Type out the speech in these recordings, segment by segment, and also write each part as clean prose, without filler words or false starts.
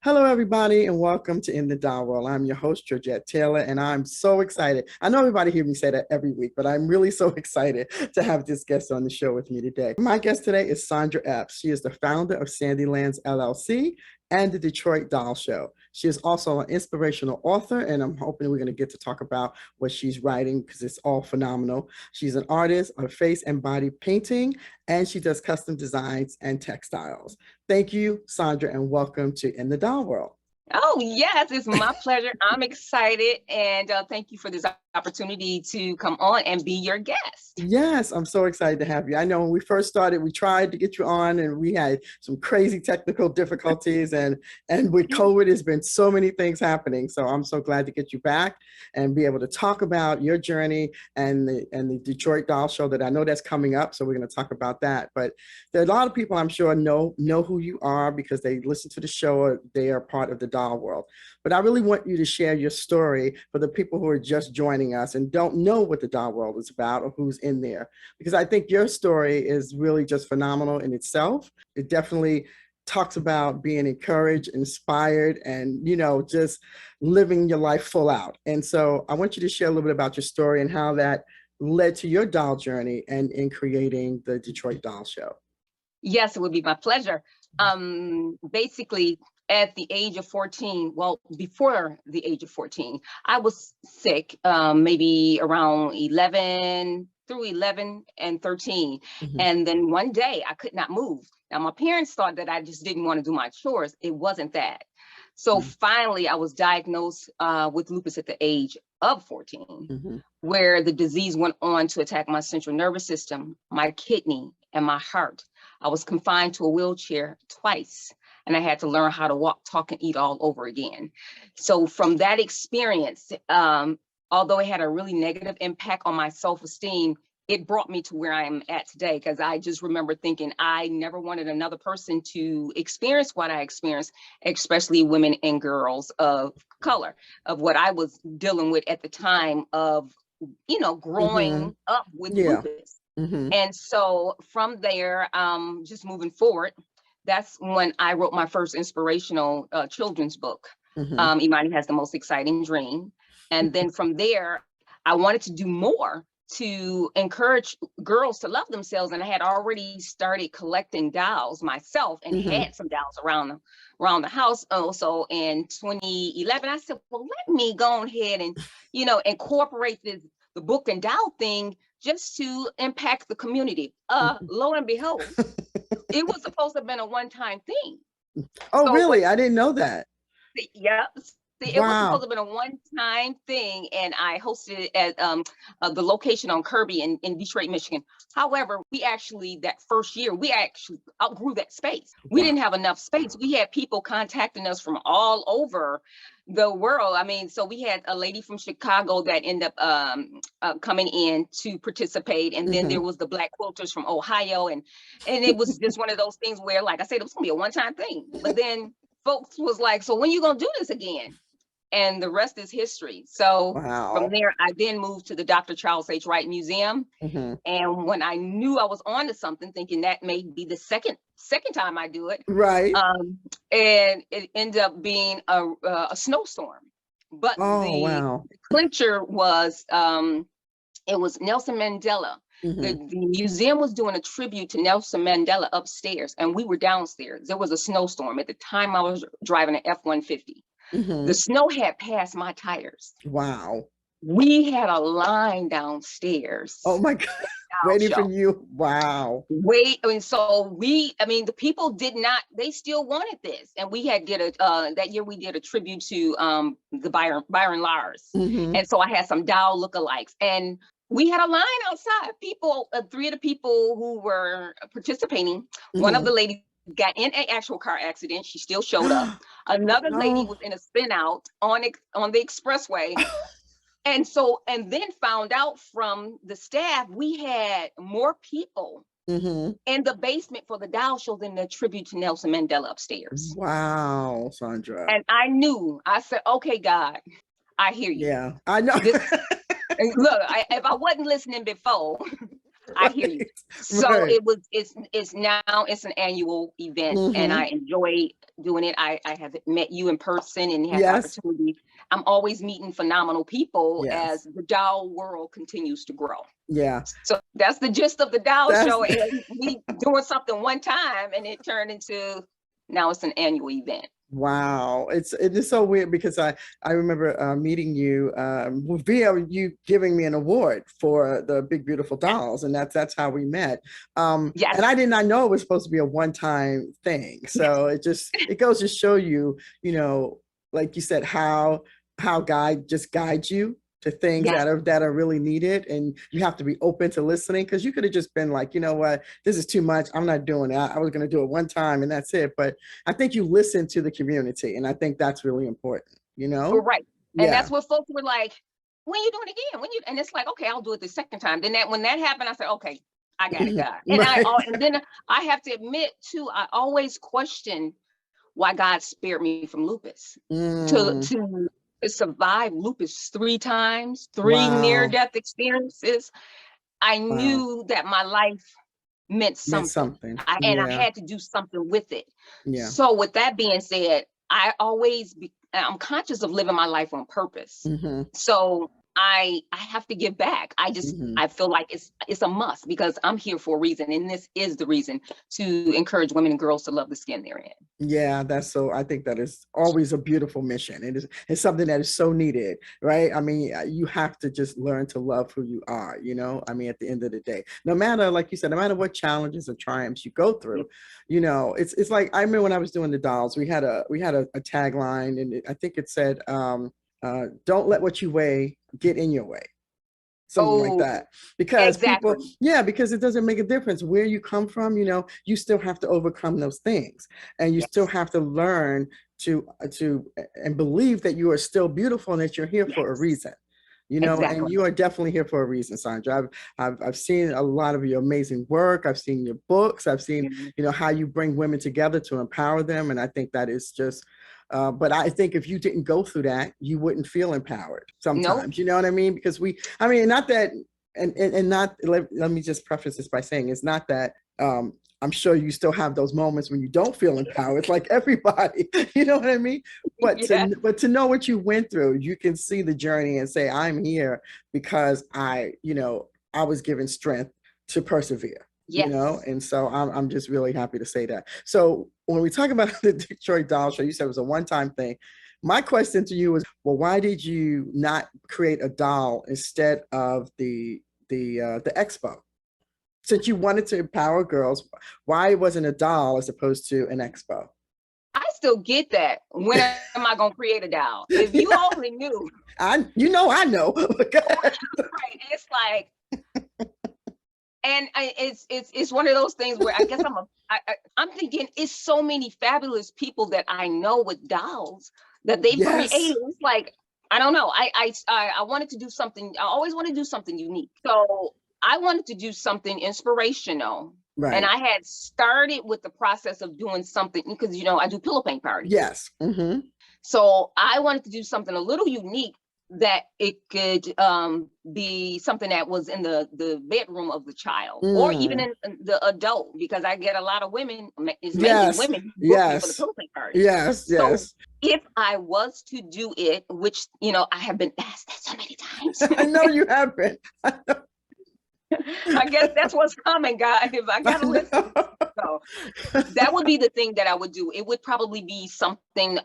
Hello, everybody, and welcome to In the Doll World. I'm your host, Georgette Taylor, and I'm so excited. I know everybody hears me say that every week, but I'm really so excited to have this guest on the show with me today. My guest today is Sandra Epps. She is the founder of Sandylands LLC and the Detroit Doll Show. She is also an inspirational author, and I'm hoping we're going to get to talk about what she's writing because it's all phenomenal. She's an artist of face and body painting, and she does custom designs and textiles. Thank you, Sandra, and welcome to In the Doll World. Oh, yes, it's my pleasure. I'm excited, and thank you for this opportunity to come on and be your guest. Yes, I'm so excited to have you. I know when we first started, we tried to get you on and we had some crazy technical difficulties and with COVID, there's been so many things happening. So I'm so glad to get you back and be able to talk about your journey and the Detroit Doll Show that I know that's coming up. So we're going to talk about that. But there are a lot of people I'm sure know who you are because they listen to the show or they are part of the Doll World. But I really want you to share your story for the people who are just joining us and don't know what the Doll World is about or who's in there, because I think your story is really just phenomenal in itself. It definitely talks about being encouraged, inspired, and, you know, just living your life full out. And so I want you to share a little bit about your story and how that led to your doll journey and in creating the Detroit Doll Show. Yes, it would be my pleasure. Basically, at the age of 14, well, before the age of 14, I was sick, maybe around 11 and 13. Mhm. And then one day I could not move. Now, my parents thought that I just didn't want to do my chores. It wasn't that. So finally, I was diagnosed with lupus at the age of 14, where the disease went on to attack my central nervous system, my kidney, and my heart. I was confined to a wheelchair twice, and I had to learn how to walk, talk, and eat all over again. So from that experience, although it had a really negative impact on my self-esteem, it brought me to where I am at today, because I just remember thinking I never wanted another person to experience what I experienced, especially women and girls of color, of what I was dealing with at the time of, you know, growing up with lupus. And so from there, just moving forward, that's when I wrote my first inspirational children's book, Imani Has the Most Exciting Dream. And then from there, I wanted to do more to encourage girls to love themselves. And I had already started collecting dolls myself and had some dolls around the house. Also in 2011, I said, well, let me go ahead and, you know, incorporate the book and doll thing just to impact the community. Lo and behold, it was supposed to have been a one-time thing. Oh, so, really? I didn't know that. Yeah. It was supposed to have been a one-time thing, and I hosted it at the location on Kirby in Detroit, Michigan. However, that first year, we actually outgrew that space. We didn't have enough space. We had people contacting us from all over the world. I mean, so we had a lady from Chicago that ended up coming in to participate, and then there was the Black quilters from Ohio, and it was just one of those things where, like I said, it was gonna be a one-time thing. But then folks was like, so when you gonna do this again? And the rest is history. So from there, I then moved to the Dr. Charles H. Wright Museum. And when I knew I was on to something, thinking that may be the second time I do it, and it ended up being a snowstorm. But the clincher was, it was Nelson Mandela. The museum was doing a tribute to Nelson Mandela upstairs, and we were downstairs. There was a snowstorm. At the time, I was driving an F-150. The snow had passed my tires. Wow. We had a line downstairs. Oh my God. Waiting for you. Wow. So the people did not, they still wanted this. And we had that year we did a tribute to the Byron Lars. And so I had some doll lookalikes. And we had a line outside. People, three of the people who were participating, one of the ladies got in an actual car accident. She still showed up. Another lady was in a spin out on the expressway. And then found out from the staff, we had more people in the basement for the doll show than the tribute to Nelson Mandela upstairs. Wow, Sandra. And I said, okay, God, I hear you. Yeah, I know. Look, if I wasn't listening before, I hear you. So Right. it's now it's an annual event, and Mm-hmm. I enjoy doing it. I have met you in person and had the Yes. opportunity. I'm always meeting phenomenal people Yes. as the doll world continues to grow. Yeah. So that's the gist of the doll That's show. And we doing something one time, and it turned into now it's an annual event. wow. It is so weird because I remember meeting you via you giving me an award for the Big Beautiful Dolls, and that's how we met. Yes. And I did not know it was supposed to be a one-time thing. So it goes to show you, you know, like you said, how God just guides you to things Yes. that are really needed, and you have to be open to listening, because you could have just been like, you know what, this is too much, I'm not doing it. I was going to do it one time and that's it. But I think you listen to the community, and I think that's really important, you know? Right. And Yeah. that's what folks were like, when you doing it again? And it's like, okay, I'll do it the second time. Then when that happened, I said, okay, I got it, God. And Right. and then I have to admit too, I always question why God spared me from lupus. To survive lupus 3 times, 3 Wow. near-death experiences, I Wow. knew that my life meant Meant something. something. And I Yeah. had to do something with it. Yeah. So with that being said, I'm conscious of living my life on purpose. Mm-hmm. So I have to give back. Mm-hmm. I feel like it's a must, because I'm here for a reason, and this is the reason to encourage women and girls to love the skin they're in. Yeah, I think that is always a beautiful mission. It's something that is so needed, right? I mean, you have to just learn to love who you are, you know? I mean, at the end of the day, no matter, like you said, no matter what challenges or triumphs you go through, you know, it's like, I remember when I was doing the dolls, we had a tagline, and I think it said, don't let what you weigh get in your way. Something like Oh, that, because exactly. people, yeah, because it doesn't make a difference where you come from, you know, you still have to overcome those things, and you still Yes. have to learn to and believe that you are still beautiful and that you're here for a Yes. reason, you know. And Exactly. you are definitely here for a reason, Sandra. I've seen a lot of your amazing work. I've seen your books. I've seen, you know, how you bring women together to empower them, and I think that is just but I think if you didn't go through that, you wouldn't feel empowered Nope. sometimes, you know what I mean? Because I mean, not that, and not, let me just preface this by saying, it's not that, I'm sure you still have those moments when you don't feel empowered, like everybody, you know what I mean? But Yes. to know what you went through, you can see the journey and say, I'm here because you know, I was given strength to persevere. You know, Yes. and so I'm just really happy to say that. So when we talk about the Detroit Doll Show, you said it was a one-time thing. My question to you is, well, why did you not create a doll instead of the expo? Since you wanted to empower girls, why wasn't a doll as opposed to an expo? I still get that. When am I gonna create a doll? If you Yeah, only knew. I know. Right. It's like, and it's one of those things where I guess I'm thinking it's so many fabulous people that I know with dolls that they've Yes. created. It's like, I don't know. I wanted to do something. I always want to do something unique. So I wanted to do something inspirational. And Right. I had started with the process of doing something because, you know, I do pillow paint parties. Yes. Mm-hmm. So I wanted to do something a little unique, that it could be something that was in the bedroom of the child, or even in the adult, because I get a lot of women, it's mainly Yes. women, who book me for the Yes. pillow paint parties. Yes. So Yes. if I was to do it, which, you know, I have been asked that so many times. I know you have been. I guess that's what's coming, guys. I gotta listen. So that would be the thing that I would do. It would probably be something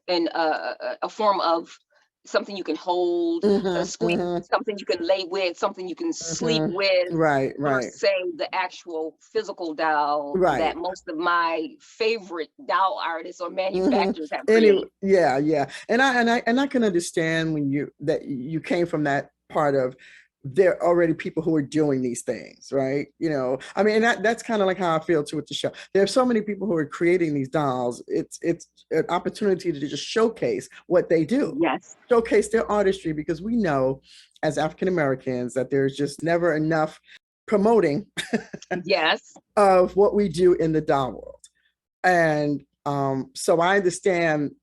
in a form of something you can hold, squeeze, something you can lay with, something you can sleep with, Right. Right. versus say the actual physical doll Right. that most of my favorite doll artists or manufacturers have Anyway, created. yeah. And I can understand when you came from that part of, there are already people who are doing these things, right? You know, I mean, that's kind of like how I feel too with the show. There are so many people who are creating these dolls. It's an opportunity to just showcase what they do. Yes. Showcase their artistry, because we know as African Americans that there's just never enough promoting Yes. of what we do in the doll world. And so I understand,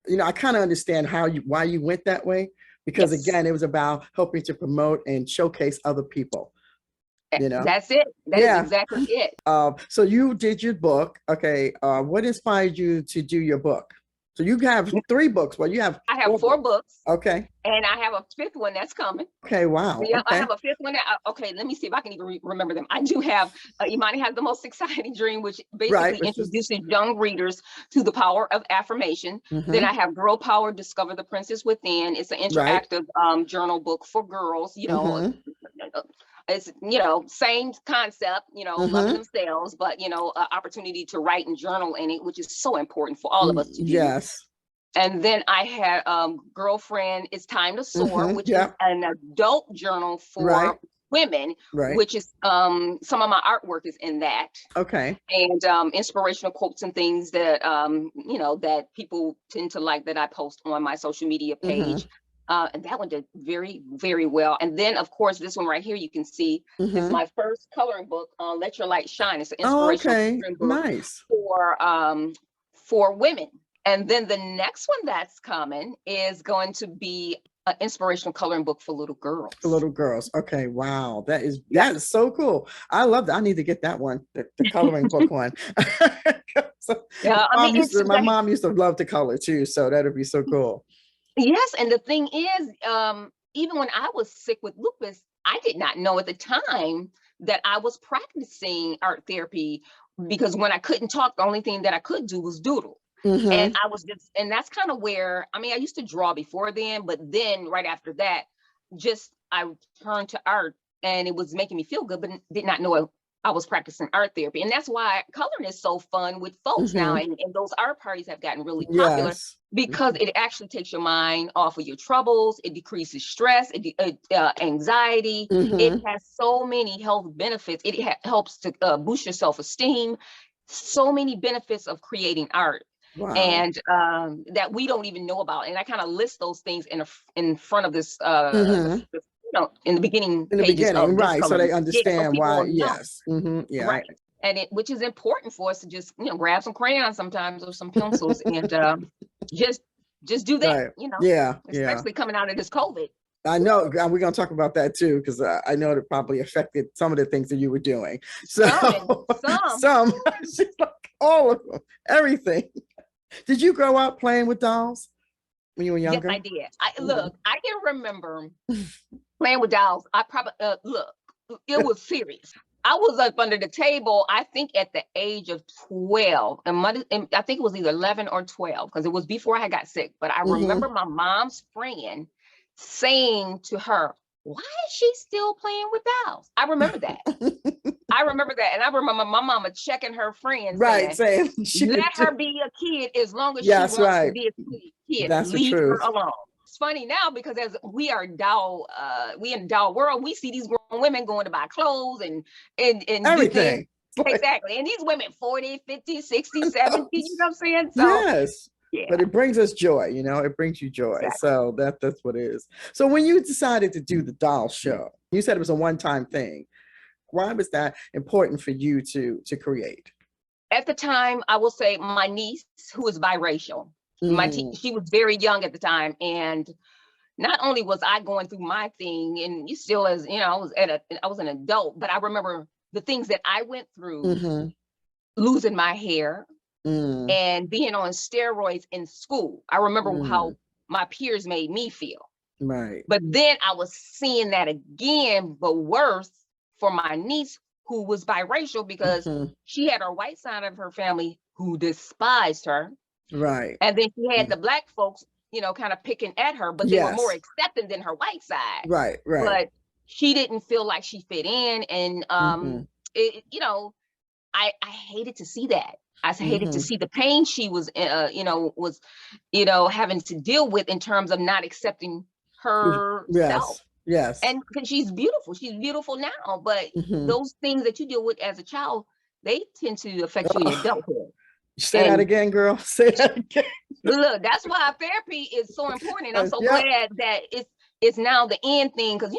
you know, I kind of understand why you went that way, because Yes. again, it was about helping to promote and showcase other people. you know? That's it. That is exactly it. So you did your book. Okay. What inspired you to do your book? So you have 3 books. Well, you have I have 4 books. Okay. And I have a 5th one that's coming. Okay, wow. Yeah, okay. I have a 5th one. Okay, let me see if I can even remember them. I do have Imani Has the Most Exciting Dream, which basically introduces young readers to the power of affirmation. Then I have Girl Power, Discover the Princess Within. It's an interactive journal book for girls, you know. It's, you know, same concept, you know, loving themselves, but, you know, opportunity to write and journal in it, which is so important for all of us to do. Yes. And then I had Girlfriend, It's Time to Soar, which is an adult journal for women, which is some of my artwork is in that. Okay. And inspirational quotes and things that, you know, that people tend to like that I post on my social media page. And that one did very, very well. And then, of course, this one right here, you can see is my first coloring book, Let Your Light Shine. It's an inspirational coloring book for women. And then the next one that's coming is going to be an inspirational coloring book for little girls. For little girls. Okay. Wow. That is so cool. I love that. I need to get that one, the coloring book one. So yeah, my mom used to love to color too. So that'd be so cool. Yes. And the thing is, even when I was sick with lupus, I did not know at the time that I was practicing art therapy, because when I couldn't talk, the only thing that I could do was doodle. And I was just, and that's kind of where, I mean, I used to draw before then, but then right after that, I turned to art, and it was making me feel good, but did not know I was practicing art therapy. And that's why coloring is so fun with folks now. And those art parties have gotten really popular because it actually takes your mind off of your troubles. It decreases stress, anxiety. It has so many health benefits. It helps to boost your self-esteem. So many benefits of creating art. Wow. And that we don't even know about. And I kind of list those things in front of this, you know, in the beginning pages of this so they understand why. Yes. Right. And which is important for us to just, you know, grab some crayons sometimes or some pencils and just do that. You know, especially coming out of this COVID. I know we're going to talk about that too, because I know it probably affected some of the things that you were doing. So some like all of them, everything. Did you grow up playing with dolls when you were younger? Yes, I did. Look, I can remember playing with dolls. I probably look, it was serious. I was up under the table, I think at the age of 12, and I think it was either 11 or 12, because it was before I got sick. But I remember my mom's friend saying to her, "Why is she still playing with dolls?" I remember that. I remember that. And I remember my mama checking her friends, saying let her be a kid as long as she wants to be a kid. That's leave her alone. It's funny now, because as we are doll, we in the doll world, we see these grown women going to buy clothes and everything. Exactly. And these women 40, 50, 60, 70, you know what I'm saying? So yes. Yeah. But it brings us joy, you know, it brings you joy. Exactly. So that's what it is. So when you decided to do the doll show, you said it was a one-time thing. Why was that important for you to create? At the time, I will say my niece, who is biracial, she was very young at the time. And not only was I going through my thing, and you still, as you know, I was an adult, but I remember the things that I went through, losing my hair and being on steroids in school. I remember how my peers made me feel. Right. But then I was seeing that again, but worse, for my niece, who was biracial, because she had her white side of her family who despised her. Right. And then she had the black folks, you know, kind of picking at her, but they were more accepting than her white side. Right. But she didn't feel like she fit in. And, you know, I hated to see that. I hated to see the pain she was, having to deal with in terms of not accepting herself. Yes. And because she's beautiful now, but those things that you deal with as a child, they tend to affect you in adulthood. Say that again, girl. Say that again. Look, that's why therapy is so important. And I'm so glad that it's now the end thing, because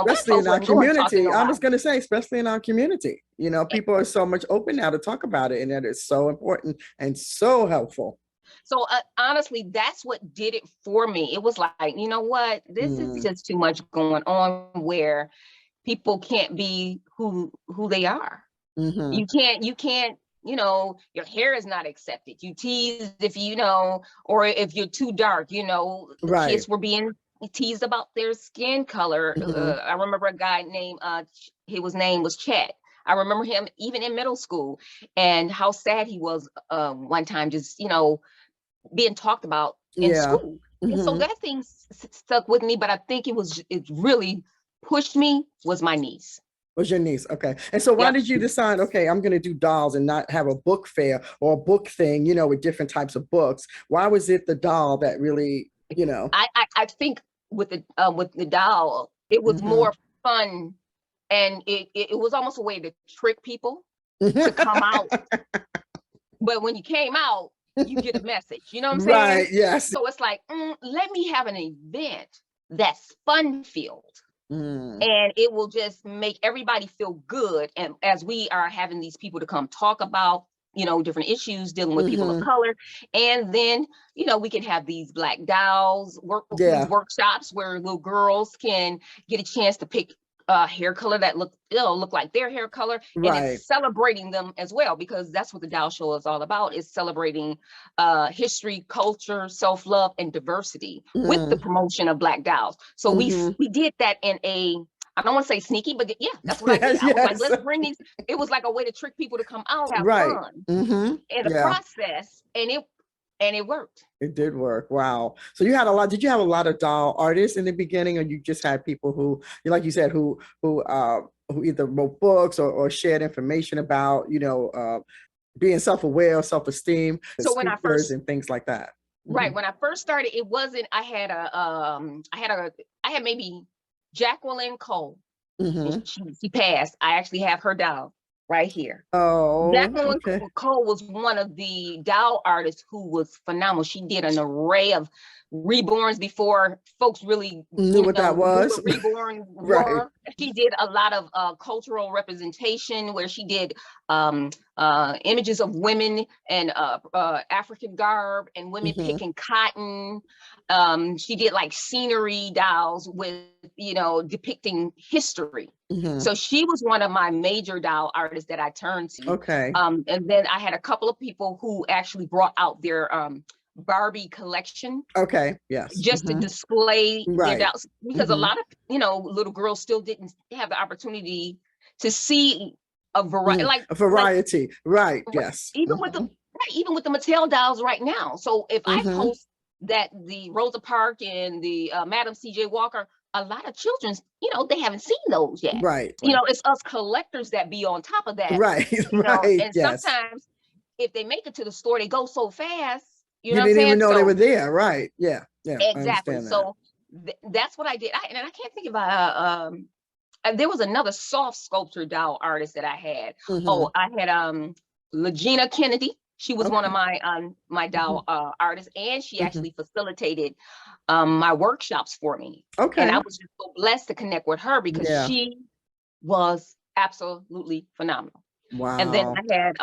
especially in our community. I was going to say, especially in our community, you know, people are so much open now to talk about it, and that is so important and so helpful. So honestly, that's what did it for me. It was like, you know what, this is just too much going on, where people can't be who they are. Mm-hmm. You can't, you know, your hair is not accepted. You tease if you know, or if you're too dark, you know, Right. kids were being teased about their skin color. Mm-hmm. I remember a guy named, his name was Chet. I remember him even in middle school, and how sad he was one time, just, you know, being talked about in Yeah. school. And so Mm-hmm. that thing stuck with me, but I think it really pushed me was my niece. Was your niece? Okay. And so why Yep. did you decide, okay, I'm going to do dolls and not have a book fair or a book thing, you know, with different types of books? Why was it the doll that really, you know? I think with the doll, it was Mm-hmm. more fun, and it was almost a way to trick people to come out. But when you came out, you get a message. You know what I'm saying? Right. Yes. So it's like, let me have an event that's fun filled. And it will just make everybody feel good. And as we are having these people to come talk about, you know, different issues dealing with people of color, and then, you know, we can have these Black dolls these workshops where little girls can get a chance to pick hair color that look like their hair color, and it's celebrating them as well, because that's what the doll show is all about, is celebrating history, culture, self-love, and diversity with the promotion of Black dolls. So we did that in a, I don't want to say sneaky, but yeah, that's what I did. I was like, let's bring these. It was like a way to trick people to come out, have fun in the process, and it worked. It did work. Wow. So you had a lot. Did you have a lot of doll artists in the beginning, or you just had people who, like you said, who either wrote books or shared information about, you know, being self-aware, self-esteem, so when I first and things like that. Right. When I first started, it wasn't. I had maybe Jacqueline Cole. She passed. I actually have her doll right here. Oh, Jacqueline Cole was one of the doll artists who was phenomenal. She did an array of reborns before folks really knew what that was. What reborn were. She did a lot of cultural representation, where she did images of women and African garb and women picking cotton. She did like scenery dolls with, you know, depicting history. So she was one of my major doll artists that I turned to. Okay. And then I had a couple of people who actually brought out their Barbie collection. Okay. Yes. Just to display their dolls, because a lot of, you know, little girls still didn't have the opportunity to see a variety, right? Yes. Even with the Mattel dolls right now. So if I post that the Rosa Parks and the Madam C.J. Walker, a lot of children, you know, they haven't seen those yet. Right. You know, it's us collectors that be on top of that. Right. You know? And sometimes if they make it to the store, they go so fast. You know what I'm saying? Didn't even know they were there. Right. Yeah. Yeah. Exactly. So that's what I did. And I can't think of there was another soft sculpture doll artist that I had. Oh, I had Legina Kennedy. She was one of my my doll artists, and she actually facilitated my workshops for me. Okay. And I was just so blessed to connect with her, because she was absolutely phenomenal. Wow. And then I had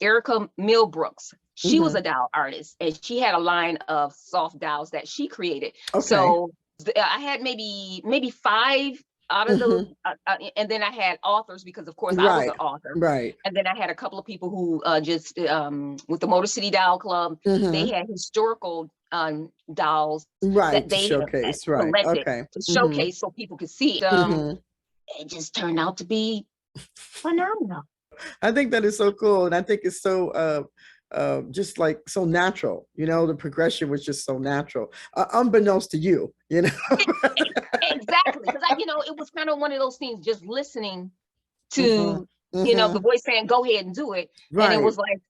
Erica Millbrooks. She was a doll artist, and she had a line of soft dolls that she created. Okay. So I had maybe 5 out of the, and then I had authors, because of course I was an author. Right. And then I had a couple of people who just with the Motor City Doll Club, they had historical dolls that they showcase, collected to showcase so people could see. It just turned out to be phenomenal. I think that is so cool, and I think it's so just like so natural. You know, the progression was just so natural, unbeknownst to you. You know. Exactly, because you know, it was kind of one of those things, just listening to you know, the voice saying go ahead and do it, and it was like,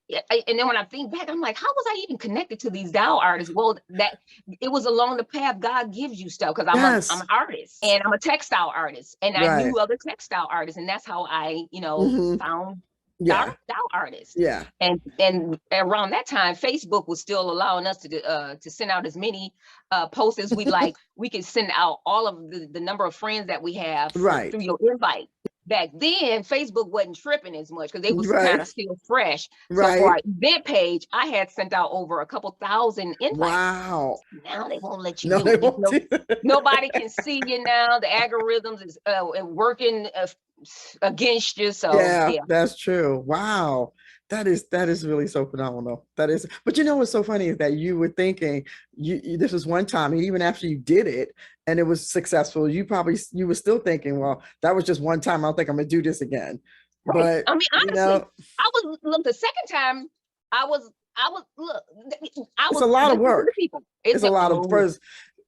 and then when I think back, I'm like, how was I even connected to these doll artists? Well, that it was along the path God gives you stuff, because I'm an artist, and I'm a textile artist, and I knew other textile artists, and that's how I, you know, found doll artists. Yeah. And around that time, Facebook was still allowing us to send out as many posts as we like. We could send out all of the number of friends that we have through your invite. back then Facebook wasn't tripping as much because they was Right. kind of still fresh. So Right. for our event page, I had sent out over a couple thousand invites. Wow. Now they won't let you No, do they it. won't do it. Nobody can see you now. The algorithms is working against you. So Yeah, yeah. that's true. Wow. That is really so phenomenal. That is, but you know what's so funny is that you were thinking this was one time, and even after you did it and it was successful, you were still thinking, well, that was just one time. I don't think I'm gonna do this again. Right. But I mean, honestly, you know, look, the second time I was look, I was it's a lot of listening to work. the people. It's a lot of first.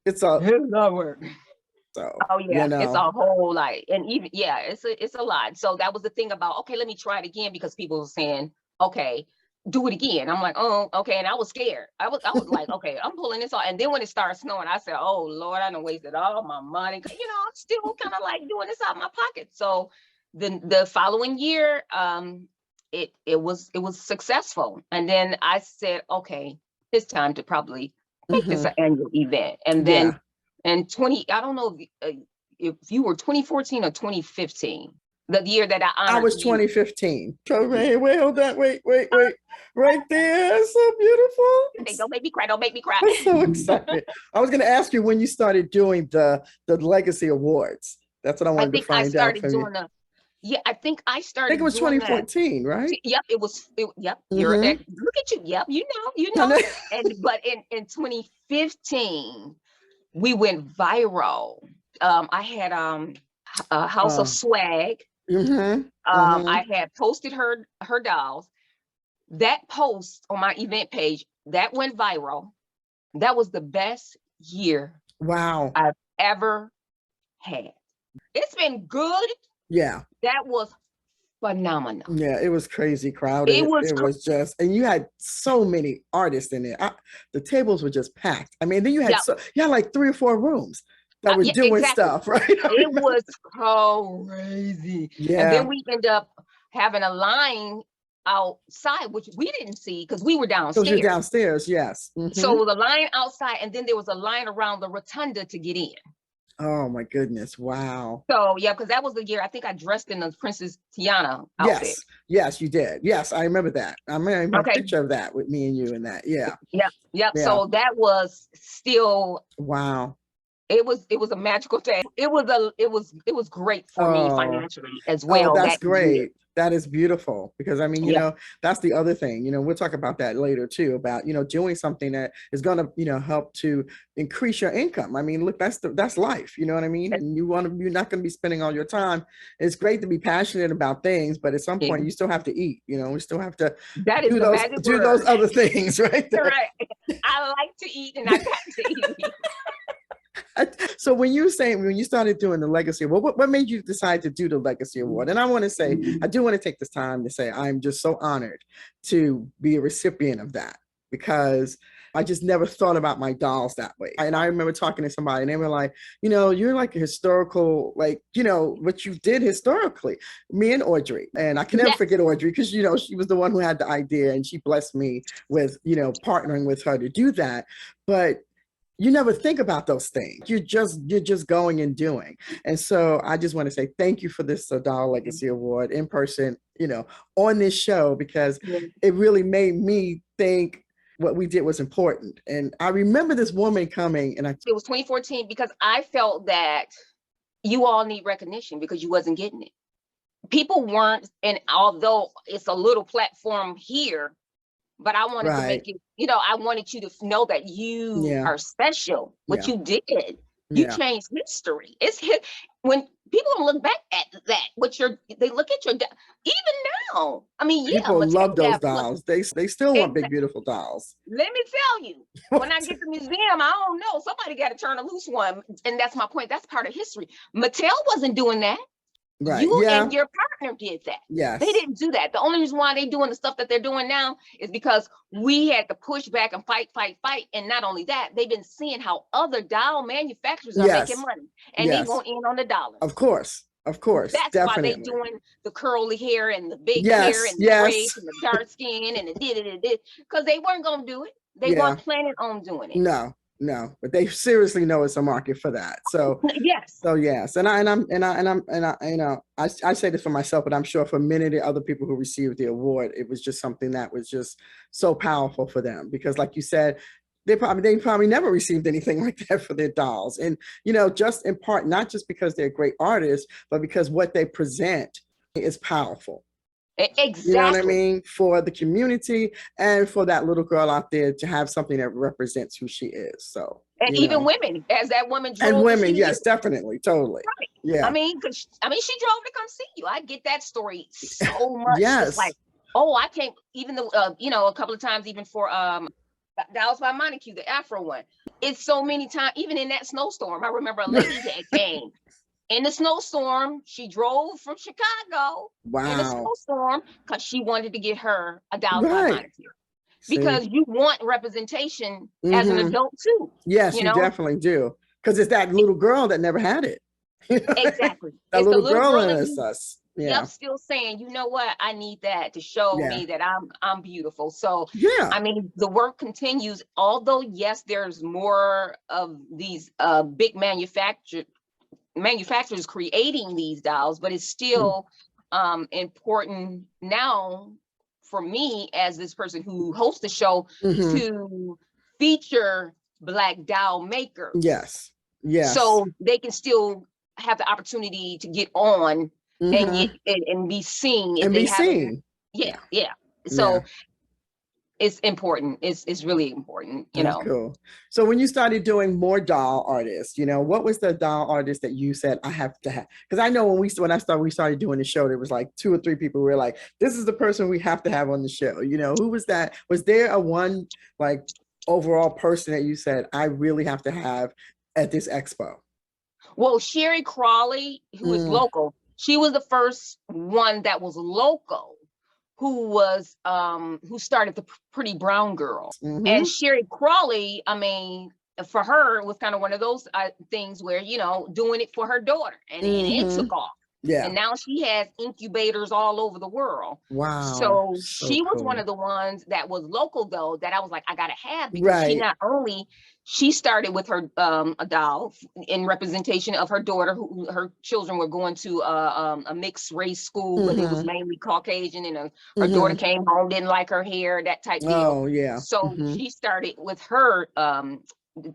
It's a lot of work. so Oh yeah, you know. it's a whole lot, and even it's a lot. So that was the thing about, okay, let me try it again, because people were saying, okay, do it again. I'm like, oh, okay, and I was scared. I was like, okay, I'm pulling this off. And then when it started snowing, I said, oh Lord, I done wasted all my money. You know, I'm still kind of like doing this out of my pocket. So the following year, it was successful, and then I said, okay, it's time to probably make this an annual event, and then. And I don't know if you were 2014 or 2015, the year that I honored. I was 2015. Wait, hold on. Wait. Right there. It's so beautiful. Okay, don't make me cry. Don't make me cry. I'm so excited. I was going to ask you when you started doing the Legacy Awards. That's what I wanted to find out from you. I think I started. I think it was 2014, right? Yep, it was. Yep, look at you. Yep, you know. But in 2015. We went viral. I had a House of Swag. I had posted her dolls. That post on my event page, that went viral. That was the best year I've ever had. It's been good. Yeah. That was phenomenal. Yeah, it was crazy crowded. It was just, and you had so many artists in it. The tables were just packed. I mean, then you had like 3 or 4 rooms that were doing stuff, right? It was crazy. Yeah. And then we ended up having a line outside, which we didn't see because we were downstairs. So you're downstairs, yes. So the line outside, and then there was a line around the rotunda to get in. Oh my goodness. Wow. So yeah, because that was the year I think I dressed in the Princess Tiana outfit. Yes, you did. Yes, I remember that. I remember a picture of that with me and you in that. Yeah. Yep. So that was still wow. It was a magical day. It was great for me financially as well. Oh, that's great. Year. That is beautiful, because I mean, you know, that's the other thing, you know, we'll talk about that later too, about, you know, doing something that is going to, you know, help to increase your income. I mean, look, that's life, you know what I mean? And you're not going to be spending all your time. It's great to be passionate about things, but at some point you still have to eat, you know, we still have to do those other things, right? Right. I like to eat, and I got to eat. So when you started doing the Legacy Award, what made you decide to do the Legacy Award? And I want to say, I do want to take this time to say I'm just so honored to be a recipient of that, because I just never thought about my dolls that way. And I remember talking to somebody and they were like, you know, you're like a historical, like, you know, what you did historically, me and Audrey. And I can never forget Audrey, because, you know, she was the one who had the idea, and she blessed me with, you know, partnering with her to do that. But you never think about those things. You're just going and doing. And so I just want to say thank you for this Doll Legacy Award in person, you know, on this show, because it really made me think what we did was important. And I remember this woman coming, and it was 2014, because I felt that you all need recognition because you wasn't getting it. People weren't, and although it's a little platform here, but I wanted to make it, you know, I wanted you to know that you are special. What you did, you changed history. When people look back at that, they look at your, even now. I mean, people love those dolls. They still want big, beautiful dolls. Let me tell you, when I get to the museum, I don't know, somebody got to turn a loose one. And that's my point. That's part of history. Mattel wasn't doing that. Right. You and your partner did that. Yes. They didn't do that. The only reason why they're doing the stuff that they're doing now is because we had to push back and fight. And not only that, they've been seeing how other doll manufacturers are making money, and they want in on the dollar. Of course. That's definitely why they're doing the curly hair and the big hair and the braids and the dark skin and the because they weren't going to do it. They weren't planning on doing it. No. no, but they seriously know it's a market for that. So Yes. so yes, I say this for myself, but I'm sure for many of the other people who received the award, it was just something that was just so powerful for them, because like you said, they probably never received anything like that for their dolls. And just in part, not just because they're great artists, but because what they present is powerful. Exactly. You know what I mean? For the community and for that little girl out there to have something that represents who she is. So, and even women, as that woman drove, and women, yes, definitely, totally. Right. Yeah. I mean, she drove to come see you. I get that story so much. Yes. It's like, oh, I can't, even though, a couple of times, even for Dolls by Montague, the Afro one. It's so many times, even in that snowstorm. I remember a lady that came in the snowstorm. She drove from Chicago in a snowstorm because she wanted to get her a Dolls by Montague. Because you want representation as an adult too. Yes, you definitely do. Because it's that little girl that never had it. Exactly. That little girl in us. Yeah. Yep, still saying, you know what, I need that to show me that I'm beautiful. So I mean, the work continues, although yes, there's more of these big manufacturers creating these dolls, but it's still important now for me as this person who hosts the show to feature Black doll makers. Yes. Yes. So they can still have the opportunity to get on and be seen. And be seen. Yeah. So it's important. It's really important, That's cool. So when you started doing more doll artists, what was the doll artist that you said I have to have? Because I know when we started doing the show, there was like 2 or 3 people who were like, this is the person we have to have on the show. Who was that? Was there a one like overall person that you said I really have to have at this expo? Well, Sherry Crawley, who is local, she was the first one that was local who started the Pretty Brown Girl. And Sherry Crawley, I mean, for her, it was kind of one of those things where, doing it for her daughter, and it took off. Yeah. And now she has incubators all over the world. Wow. So she was one of the ones that was local, though, that I was like, I gotta have, because she not only she started with her a doll in representation of her daughter, who her children were going to a mixed race school, but it was mainly Caucasian, and her daughter came home, didn't like her hair, that type deal. Oh yeah. So she started with her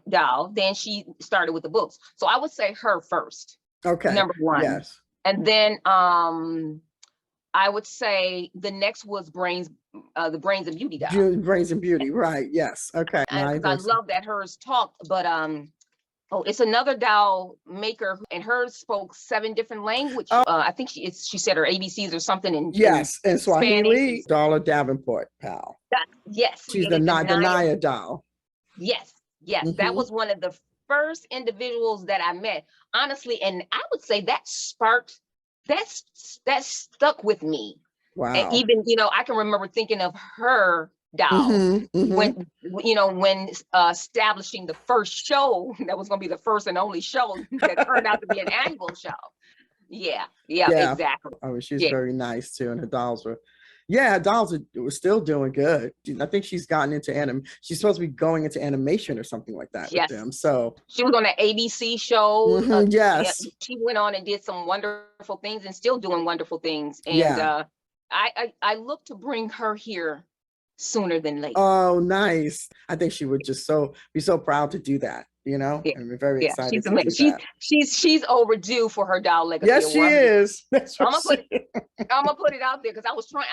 doll, then she started with the books. So I would say her first. Okay. Number one. Yes. And then I would say the next was the Brains and Beauty doll. Brains and Beauty, right? Yes. Okay. I love that hers talked, but it's another doll maker, and hers spoke 7 different languages. I think she said her ABCs or something in in Swahili. Darla Davenport, pal. Yes. She's the Naya doll. Yes. That was one of the first individuals that I met, honestly, and I would say that stuck with me. Wow. And even, I can remember thinking of her doll when establishing the first show that was going to be the first and only show that turned out to be an annual show. Yeah, exactly. Oh, she's very nice too, and her dolls were. Yeah, dolls were still doing good. I think she's gotten into she's supposed to be going into animation or something like that with them. So she was on the ABC show. Yes. She went on and did some wonderful things and still doing wonderful things. And I look to bring her here sooner than later. Oh, nice. I think she would just be so proud to do that. And we're very excited. She's amazing. She's overdue for her doll legacy. Yes, she is. I'm gonna put it out there, because I was trying.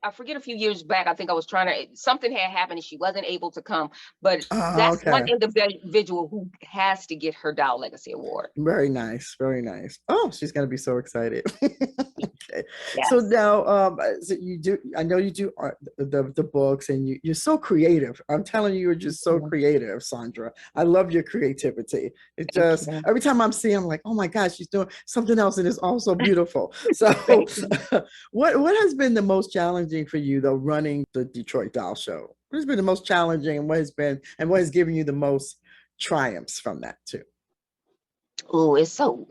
I forget a few years back. I think I was trying to. Something had happened and she wasn't able to come. But that's one individual who has to get her doll legacy award. Very nice. Very nice. Oh, she's gonna be so excited. Okay. Yes. So now, you do. I know you do art, the books, and you're so creative. I'm telling you, you're just so creative, Sandra. I love your creativity. It just every time I'm seeing, I'm like, oh my gosh, she's doing something else and it's also beautiful. So what has been the most challenging for you, though, running the Detroit Doll Show? What has been the most challenging, and what has given you the most triumphs from that too? Oh, it's so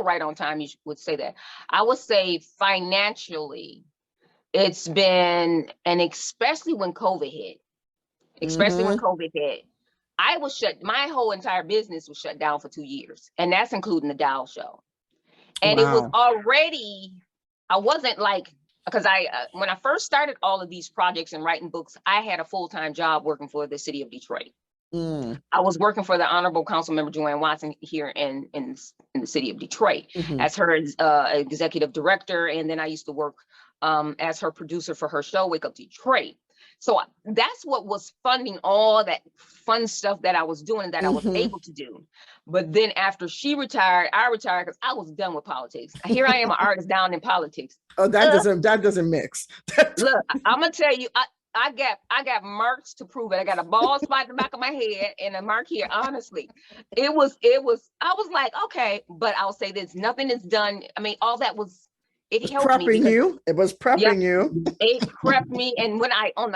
right on time. You would say that. I would say financially, it's been, and especially when COVID hit, my whole entire business was shut down for 2 years. And that's including the Doll show. And it was Wow. already, I wasn't like, because when I first started all of these projects and writing books, I had a full-time job working for the city of Detroit. I was working for the Honorable Council Member Joanne Watson here in the city of Detroit as her executive director. And then I used to work as her producer for her show, Wake Up Detroit. So that's what was funding all that fun stuff that I was doing and that I was able to do. But then after she retired, I retired because I was done with politics. Here I am, an artist down in politics. Oh, that doesn't mix. Look, I'm gonna tell you, I got marks to prove it. I got a bald spot in the back of my head and a mark here. Honestly, it was. I was like, okay, but I'll say this: nothing is done. I mean, all that was. It helped me. It was prepping you. It prepped me, and when I on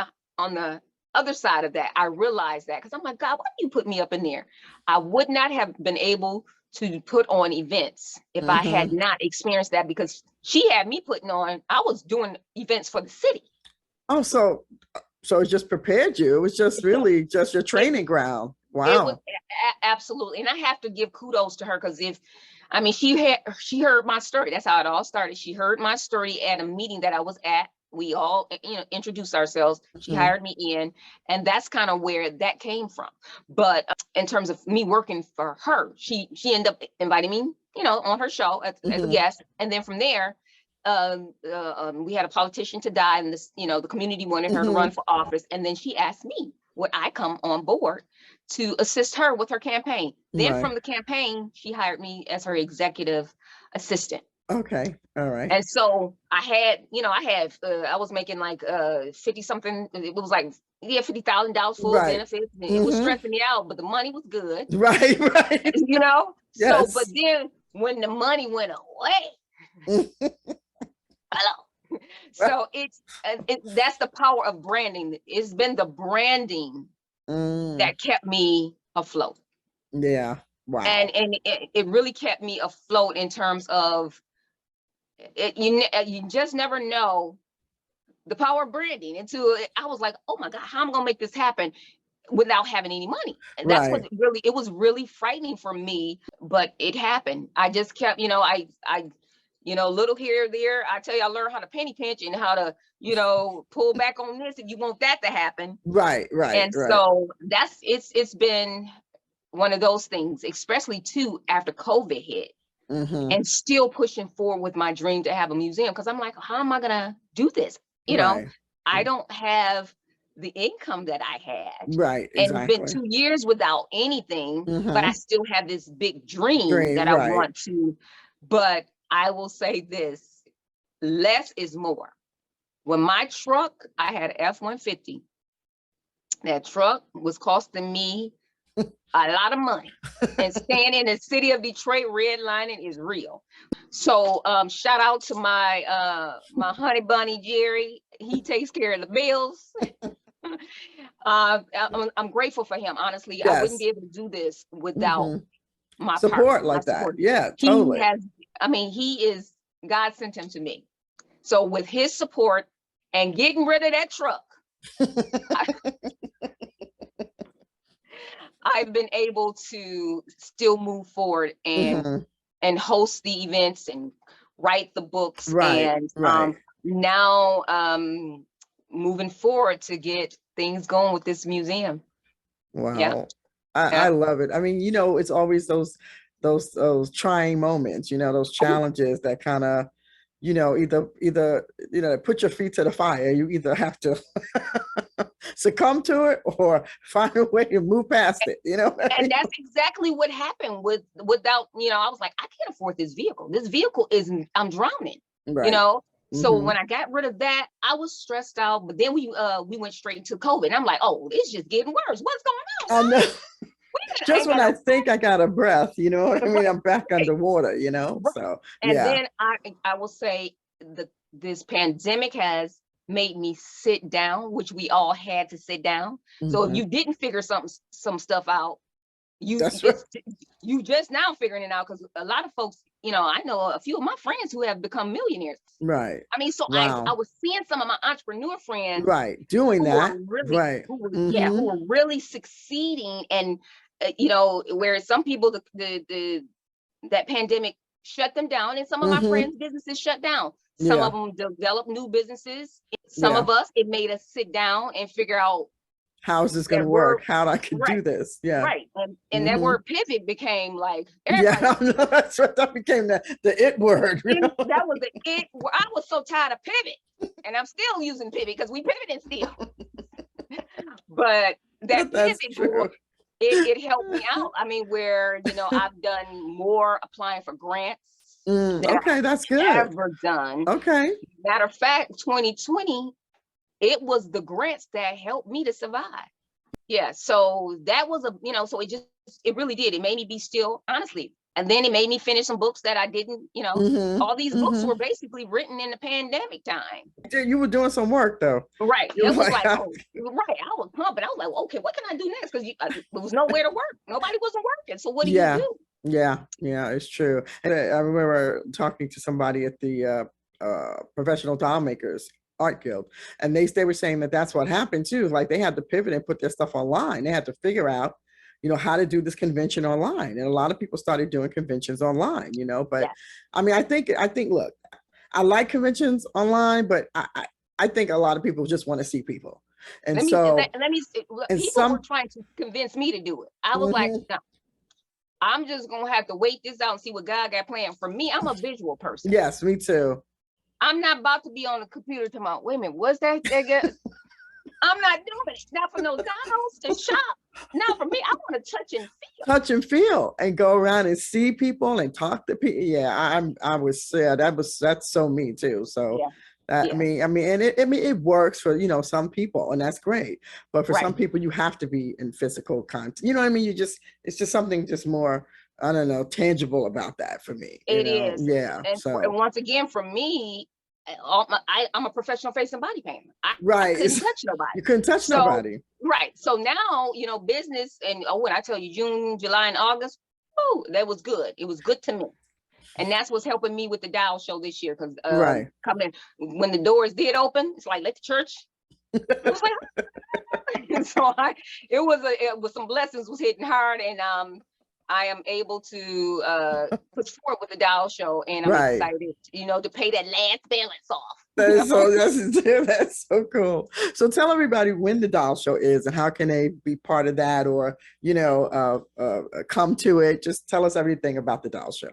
the other side of that, I realized that, because I'm like, God, why do you put me up in there? I would not have been able to put on events if I had not experienced that, because she had me putting on. I was doing events for the city. Oh, so it just prepared you. It was just really just your training ground. Wow. It was absolutely, and I have to give kudos to her, because she heard my story. That's how it all started. She heard my story at a meeting that I was at. We all, introduced ourselves. She hired me in, and that's kind of where that came from. But in terms of me working for her, she ended up inviting me, on her show as a guest, and then from there, we had a politician to die, and this, the community wanted her to run for office, and then she asked me would I come on board to assist her with her campaign. Then from the campaign, she hired me as her executive assistant. Okay. All right. And so I was making like 50 something. It was like, $50,000 full benefits. And it was stressing me out, but the money was good. Right. Yes. So, but then when the money went away, hello. So that's the power of branding. It's been the branding that kept me afloat. Yeah. Wow. And it really kept me afloat in terms of it. You just never know the power of branding. I was like, oh my God, how am I gonna make this happen without having any money? And that's what it was really frightening for me, but it happened. I just kept, little here or there. I tell you, I learned how to penny pinch and how to, pull back on this if you want that to happen. Right. And so it's been one of those things, especially too after COVID hit, and still pushing forward with my dream to have a museum. Because I'm like, how am I gonna do this? I don't have the income that I had. Right. And it's been 2 years without anything, but I still have this big dream that I want to. But I will say this, less is more. When my truck, I had an F-150. That truck was costing me a lot of money. And staying in the city of Detroit, redlining is real. So shout out to my honey bunny, Jerry. He takes care of the bills. I'm grateful for him. Honestly, I wouldn't be able to do this without my support like that. Yeah, totally. God sent him to me. So with his support and getting rid of that truck, I've been able to still move forward and host the events and write the books. Now moving forward to get things going with this museum. Wow. Yeah. I love it. I mean, it's always those trying moments, those challenges that kind of, either put your feet to the fire. You either have to succumb to it or find a way to move past it, And that's exactly what happened without, I was like, I can't afford this vehicle. This vehicle I'm drowning, So when I got rid of that, I was stressed out. But then we went straight into COVID. And I'm like, oh, it's just getting worse. What's going on? I know. Just when I think I got a breath, what I mean? I'm back underwater, so and then I will say this pandemic has made me sit down, which we all had to sit down. So if you didn't figure some stuff out, you just now figuring it out, because a lot of folks I know a few of my friends who have become millionaires. Right. I mean, so Wow. I was seeing some of my entrepreneur friends, right, doing who that. were really, Right. who were, Mm-hmm. who were really succeeding, and whereas some people, that pandemic shut them down, and some of my Mm-hmm. friends' businesses shut down. Some Yeah. of them developed new businesses. Some Yeah. of us, it made us sit down and figure out How is this going to that work? word. How I can Right, do this? Yeah. right. And that Mm-hmm. word pivot became like Yeah. everybody. That's right. That became the it word. That was the it. I was so tired of pivot, and I'm still using pivot because we pivoting still. But that That's pivot true. book, it helped me out. I mean, where I've done more applying for grants than Okay, that's good. I've ever done. Okay. Matter of fact, 2020, it was the grants that helped me to survive. Yeah, so that was so it really did. It made me be still, honestly. And then it made me finish some books that I didn't, Mm-hmm. all these books were basically written in the pandemic time. You were doing some work though. Right. You It were was like, right. I was pumping. I was like, well, okay, what can I do next? Because there was nowhere to work. Nobody wasn't working. So what do you do? Yeah, it's true. And I remember talking to somebody at the Professional Doll Makers Art Guild, and they were saying that that's what happened too. Like they had to pivot and put their stuff online. They had to figure out, how to do this convention online. And a lot of people started doing conventions online, but I mean, I think, look, I like conventions online, but I think a lot of people just want to see people. And people some were trying to convince me to do it. I was like, no, I'm just going to have to wait this out and see what God got planned for me. I'm a visual person. Yes, me too. I'm not about to be on the computer tomorrow. Wait a minute, what's that? I'm not doing it. Not for no dolls to shop. Not for me. I want to touch and feel. Touch and feel, and go around and see people and talk to people. Yeah, I was sad. That's so me too. So I mean, and it works for some people, and that's great. But for some people, you have to be in physical contact. You know what I mean? It's just something just more, I don't know, tangible about that for me. It is. Yeah. And once again, for me, I'm a professional face and body painter. I couldn't touch nobody. You couldn't touch nobody. Right. So now, business, and when I tell you June, July, and August, that was good. It was good to me. And that's what's helping me with the Doll Show this year. Because coming when the doors did open, it's like, let the church. It was like, so it was some blessings was hitting hard, and I am able to push forward with the Doll Show, and I'm excited, to pay that last balance off. That's so cool. So tell everybody when the Doll Show is and how can they be part of that, or come to it. Just tell us everything about the Doll Show.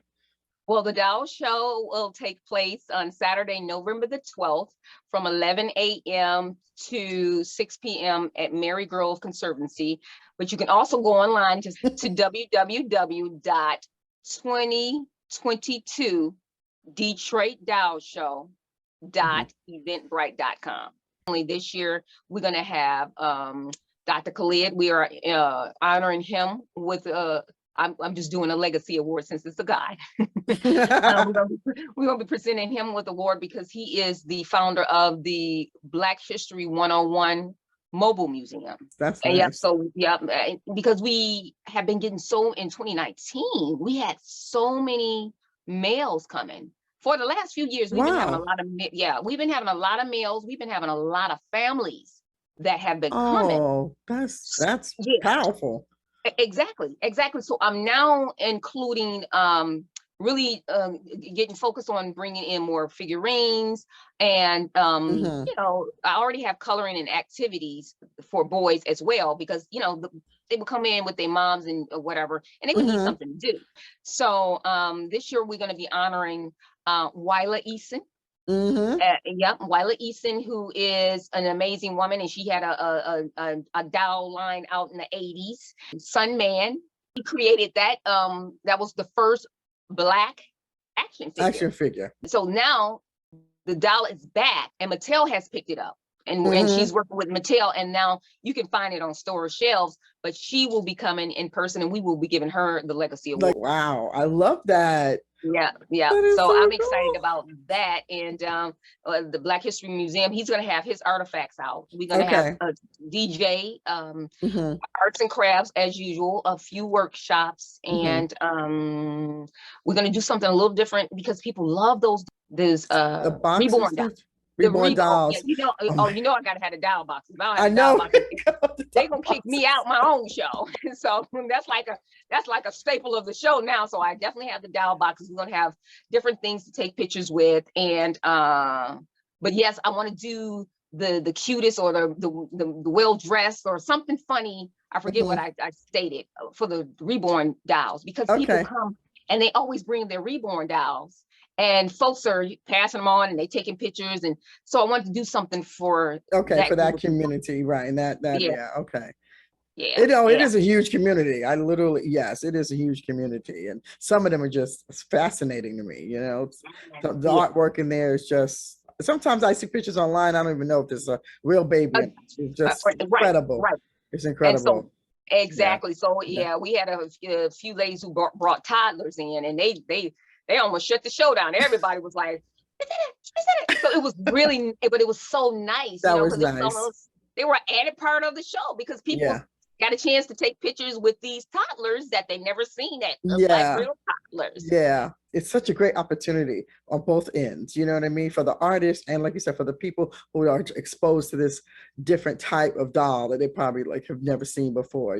Well, the Doll Show will take place on Saturday, November the 12th from 11 a.m. to 6 p.m. at Mary Grove Conservancy. But you can also go online to www.2022DetroitDollShow.eventbrite.com. Only this year, we're going to have Dr. Khalid. We are honoring him with I'm just doing a legacy award since it's a guy. We're going to be presenting him with an award because he is the founder of the Black History 101 Mobile Museum. That's nice. Because we have been getting in 2019, we had so many males coming. For the last few years, we've been having a lot of we've been having a lot of males. We've been having a lot of families that have been coming. Oh, that's powerful. Exactly. So I'm now including really getting focused on bringing in more figurines, and I already have coloring and activities for boys as well, because they would come in with their moms and whatever, and they would need something to do. So this year we're going to be honoring Wyla Eason. Wyla Eason, who is an amazing woman, and she had a doll line out in the 80s. Sun Man, he created that. That was the first Black action figure. So now the doll is back, and Mattel has picked it up, and she's working with Mattel, and now you can find it on store shelves. But she will be coming in person, and we will be giving her the legacy award. Wow, I love that. Yeah, yeah. That is So so I'm excited cool. about that. And the Black History Museum, he's going to have his artifacts out. We're going to have Okay. a DJ, Hmm. arts and crafts as usual, a few workshops, Hmm. and we're going to do something a little different because people love those The boxes, reborn. the The reborn oh yeah, dolls. Oh my, you know I gotta have the dial boxes. If I don't have I the dial know. boxes, The they doll gonna kick me boxes. out my own show. So that's like a staple of the show now. So I definitely have the dial boxes. We're gonna have different things to take pictures with. And but yes, I want to do the cutest or the well dressed or something funny. I forget what Mhm. I stated for the reborn dolls, because people Okay. come and they always bring their reborn dolls, and folks are passing them on and they taking pictures. And so I wanted to do something for Okay, for that group that of people. community, right? And that Yeah, yeah, okay. yeah, It, oh, it yeah. is a huge community. I literally, yes, it is a huge community, and some of them are just fascinating to me. The Yeah. artwork in there is just. Sometimes I see pictures online. I don't even know if there's a real baby, Uh, and it's just right, incredible. right. It's And so incredible. Yeah, exactly. So yeah, yeah, we had a few ladies who brought toddlers in, and they almost shut the show down. Everybody was like, "Is that it? Is that it?" So it was really, but it was so nice, that was because it was nice. almost, they were an added part of the show because people Yeah, got a chance to take pictures with these toddlers that they never seen at like yeah. real toddlers. Yeah, it's such a great opportunity on both ends. You know what I mean? For the artists and, like you said, for the people who are exposed to this different type of doll that they probably like have never seen before.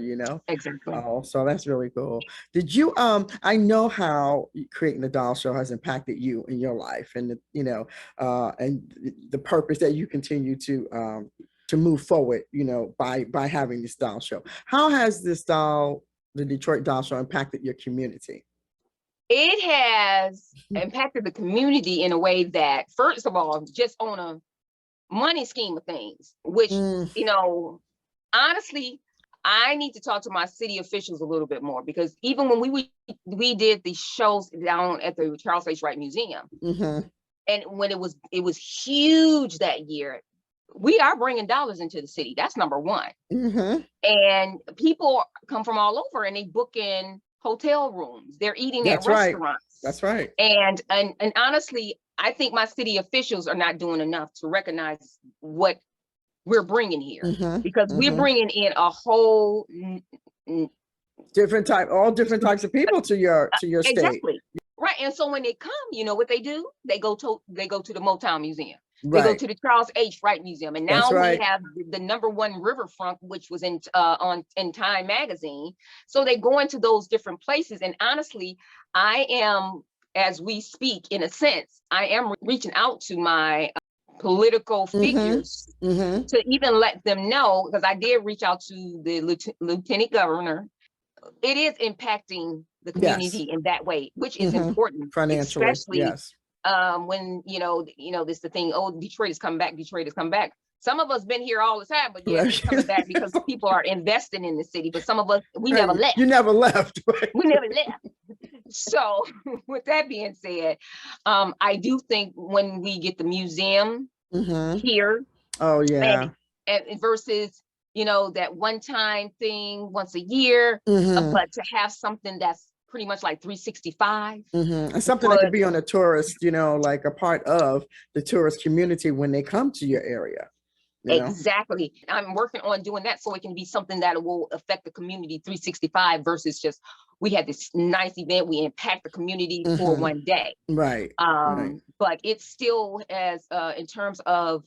Exactly. Oh, so that's really cool. Did you I know how creating the doll show has impacted you in your life, and and the purpose that you continue to move forward, by having this doll show. How has the Detroit Doll Show impacted your community? It has impacted the community in a way that, first of all, just on a money scheme of things, which, Mm, you know, honestly, I need to talk to my city officials a little bit more, because even when we did the shows down at the Charles H. Wright Museum, mm-hmm, and when it was huge that year, we are bringing dollars into the city. That's number one. mm-hmm. And people come from all over and they book in hotel rooms. They're eating at That's right. restaurants. That's right. And honestly, I think my city officials are not doing enough to recognize what we're bringing here, Mm-hmm, because we're mm-hmm. bringing in a whole All different types of people to your state. exactly right. And so when they come, you know what they do? They go to the Motown Museum. They go Right. to the Charles H. Wright Museum, and That's now we right. have the number one riverfront, which was in Time magazine. So they go into those different places, and honestly, I am, as we speak, in a sense, I am reaching out to my political Mm-hmm, figures mm-hmm. to even let them know, because I did reach out to the lieutenant governor. It is impacting the Yes. community in that way, which is Mm-hmm. important, Financially, especially yes. when this the thing. Oh, Detroit is coming back. Detroit is coming back. Some of us been here all the time, but yes, it's coming back because people are investing in the city. But some of us, we never Right. left. You never left. Right. We never left. So, with that being said, I do think when we get the museum Mm-hmm. here, Oh and, yeah. and versus that one-time thing once a year, Mm-hmm. but to have something that's pretty much like 365 Mm-hmm. And something that could would. be on a tourist, like a part of the tourist community when they come to your area. Exactly. I'm working on doing that so it can be something that will affect the community 365 versus just we had this nice event, we impact the community for Mm-hmm. one day. Right. Right. But it still has, in terms of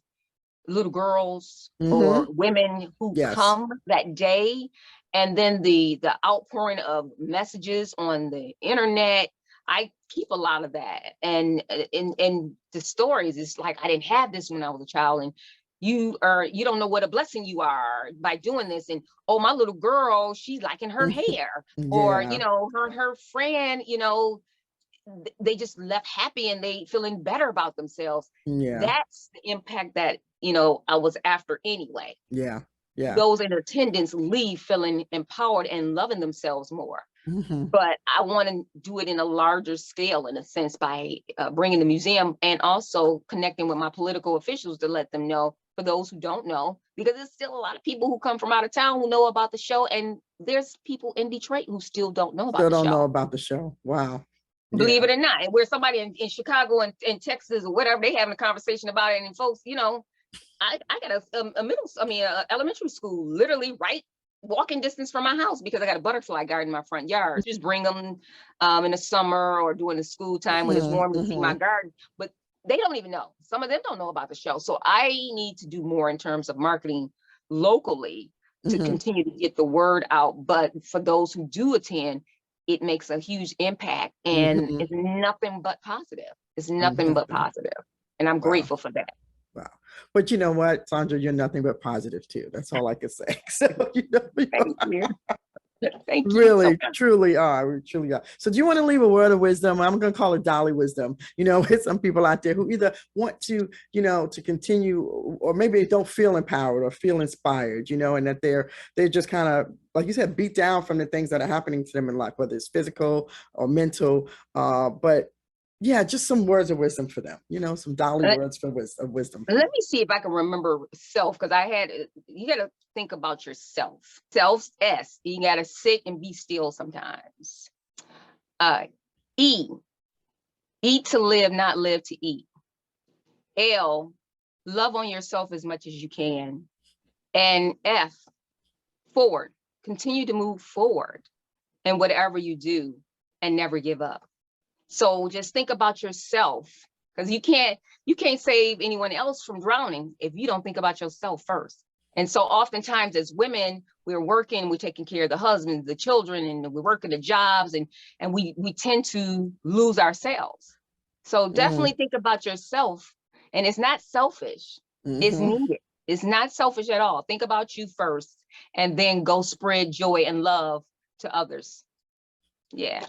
little girls or Mm-hmm. women who Yes. come that day, and then the outpouring of messages on the internet. I keep a lot of that, and the stories, it's like, I didn't have this when I was a child, and you don't know what a blessing you are by doing this. And oh, my little girl, she's liking her hair, or Yeah. her friend, they just left happy and they feeling better about themselves. Yeah. That's the impact that I was after anyway. Yeah. Yeah. Those in attendance leave feeling empowered and loving themselves more. Mm-hmm. But I want to do it in a larger scale, in a sense, by bringing the museum and also connecting with my political officials to let them know, for those who don't know, because there's still a lot of people who come from out of town who know about the show, and there's people in Detroit who still don't know about Still the don't know show. about the show. Wow. believe it or not. And where somebody in Chicago and in Texas or whatever, they having a conversation about it. And folks, you know, I got a elementary school literally walking distance from my house because I got a butterfly garden in my front yard. Just bring them in the summer or during the school time when it's warm to see my garden. But they don't even know. Some of them don't know about the show. So I need to do more in terms of marketing locally to continue to get the word out. But for those who do attend, it makes a huge impact, and it's nothing but positive. It's nothing but positive. And I'm grateful for that. Wow. But you know what, Sandra, you're nothing but positive too. That's all I can say. So, you know, Thank you. Thank you. Really, truly are. We truly are. So do you want to leave a word of wisdom? I'm going to call it Dolly wisdom, you know, with some people out there who either want to, you know, to continue, or maybe they don't feel empowered or feel inspired, you know, and that they're just kind of, like you said, beat down from the things that are happening to them in life, whether it's physical or mental. But yeah, just some words of wisdom for them, you know, some Dolly words of wisdom. Let me see if I can remember self, because you got to think about yourself. Self, S, you got to sit and be still sometimes. E, eat to live, not live to eat. L, love on yourself as much as you can. And F, forward, continue to move forward in whatever you do and never give up. So just think about yourself, because you can't save anyone else from drowning if you don't think about yourself first. And so oftentimes as women, we're working, we're taking care of the husbands, the children, and we're working the jobs, and we tend to lose ourselves. So definitely think about yourself. And it's not selfish. It's needed. It's not selfish at all. Think about you first, and then go spread joy and love to others. Yeah.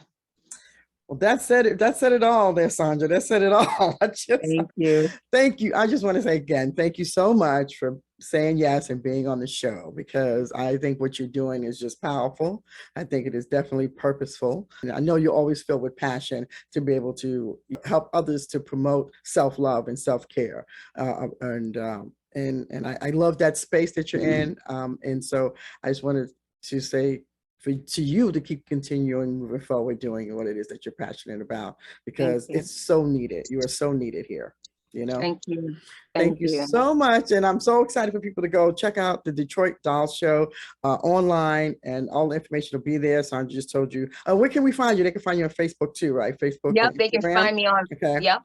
Well, that said it all there, Sandra. That said it all. Thank you. Thank you. I just want to say again, thank you so much for saying yes and being on the show, because I think what you're doing is just powerful. I think it is definitely purposeful. And I know you're always filled with passion to be able to help others to promote self-love and self-care. And I love that space that you're in. And so I just wanted to say, to you to keep continuing moving forward doing what it is that you're passionate about, because it's so needed. You are so needed here, you know. Thank you. Thank you so much. And I'm so excited for people to go check out the Detroit Doll Show online, and all the information will be there. Sandra just told you. Where can we find you? They can find you on Facebook too, right? Facebook. Yep, they can find me on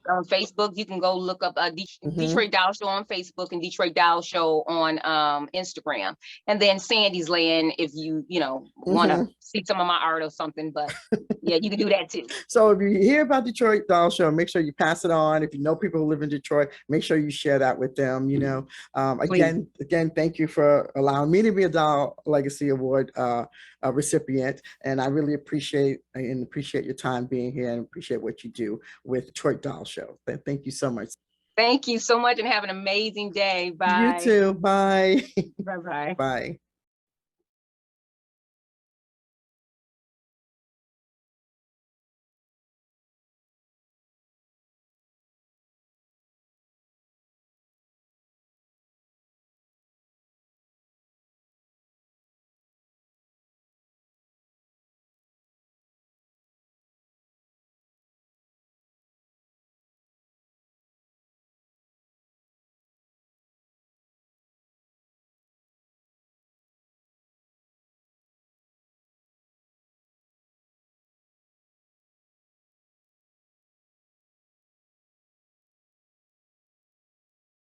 on Facebook. You can go look up Detroit Doll Show on Facebook and Detroit Doll Show on Instagram. And then Sandy's Land if you want to see some of my art or something. But yeah, you can do that too. So if you hear about Detroit Doll Show, make sure you pass it on. If you know people who live in Detroit, make sure you share that with them, you know. Again, thank you for allowing me to be a Doll Legacy Award recipient, and I really appreciate your time being here, and appreciate what you do with Detroit Doll Show. Thank you so much. Thank you so much, and have an amazing day. Bye. You too. Bye. Bye-bye. Bye.